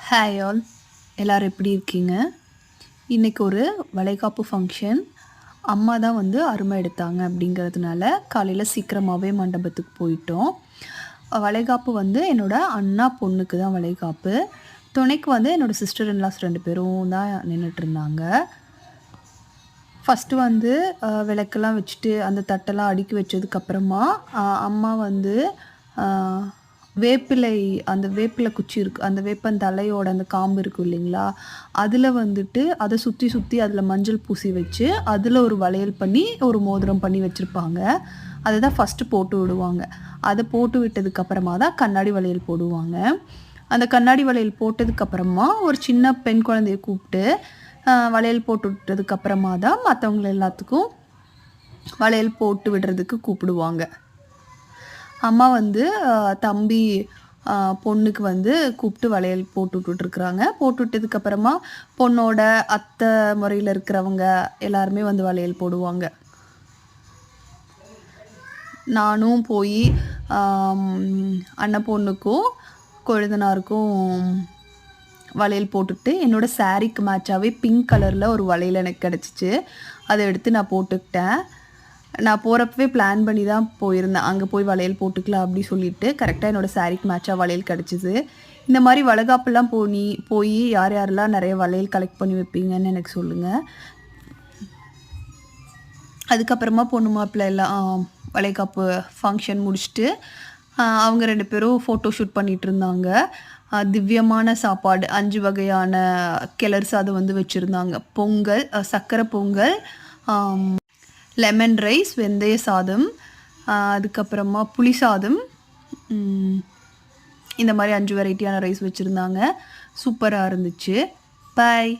Hi all, எல்லோரும் எப்படி இருக்கீங்க? இன்றைக்கி ஒரு வளைகாப்பு ஃபங்க்ஷன். அம்மா தான் வந்து அருமை எடுத்தாங்க அப்படிங்கிறதுனால காலையில் சீக்கிரமாகவே மண்டபத்துக்கு போயிட்டோம். வளைகாப்பு வந்து என்னோடய அண்ணா பொண்ணுக்கு தான் வளைகாப்பு. துணைக்கு வந்து என்னோடய சிஸ்டர் இன்லாஸ் 2 பேரும் தான் நின்றுட்டுருந்தாங்க. ஃபஸ்ட்டு வந்து விளக்கெல்லாம் வச்சுட்டு அந்த தட்டெல்லாம் அடுக்கி வச்சதுக்கப்புறமா அம்மா வந்து வேப்பிலை, அந்த வேப்பிலை குச்சி இருக்குது, அந்த வேப்பந்தலையோட அந்த காம்பு இருக்கும் இல்லைங்களா, அதில் வந்துட்டு அதை சுற்றி சுற்றி அதில் மஞ்சள் பூசி வச்சு அதில் ஒரு வளையல் பண்ணி ஒரு மோதிரம் பண்ணி வச்சுருப்பாங்க. அதை தான் ஃபஸ்ட்டு போட்டு விடுவாங்க. அதை போட்டு விட்டதுக்கப்புறமா தான் கண்ணாடி வளையல் போடுவாங்க. அந்த கண்ணாடி வளையல் போட்டதுக்கப்புறமா ஒரு சின்ன பெண் குழந்தைய கூப்பிட்டு வளையல் போட்டு விட்டதுக்கப்புறமா தான் மற்றவங்கள எல்லாத்துக்கும் வளையல் போட்டு விடுறதுக்கு கூப்பிடுவாங்க. அம்மா வந்து தம்பி பொண்ணுக்கு வந்து கூப்பிட்டு வளையல் போட்டு விட்டுட்ருக்குறாங்க. போட்டு விட்டதுக்கப்புறமா பொண்ணோட அத்தை முறையில் இருக்கிறவங்க எல்லாருமே வந்து வளையல் போடுவாங்க. நானும் போய் அண்ணன் பொண்ணுக்கும் கொழுந்தனாருக்கும் வளையல் போட்டுட்டு என்னோடய சாரீக்கு மேட்சாகவே பிங்க் கலரில் ஒரு வளையல் எனக்கு கிடச்சிச்சு. அதை எடுத்து நான் போட்டுக்கிட்டேன். நான் போகிறப்பவே பிளான் பண்ணி தான் போயிருந்தேன். அங்கே போய் வளையல் போட்டுக்கலாம் அப்படி சொல்லிட்டு கரெக்டாக என்னோடய சாரீக்கு மேட்சாக வளையல் கிடச்சிது. இந்த மாதிரி வளைகாப்புலாம் போய் யார் யாரெல்லாம் நிறைய வளையல் கலெக்ட் பண்ணி வைப்பீங்கன்னு எனக்கு சொல்லுங்கள். அதுக்கப்புறமா பொண்ணு மாப்பிள்ளை எல்லாம் வளைகாப்பு ஃபங்க்ஷன் முடிச்சுட்டு அவங்க 2 பேரும் ஃபோட்டோ ஷூட் பண்ணிகிட்டு இருந்தாங்க. திவ்யமான சாப்பாடு 5 வகையான கிளர் சாதம் வந்து வச்சுருந்தாங்க. பொங்கல், சர்க்கரை பொங்கல், லெமன் ரைஸ், வெந்தய சாதம், அதுக்கப்புறமா புளி சாதம், இந்த மாதிரி 5 வெரைட்டியான ரைஸ் வச்சுருந்தாங்க. சூப்பராக இருந்துச்சு. பாய்.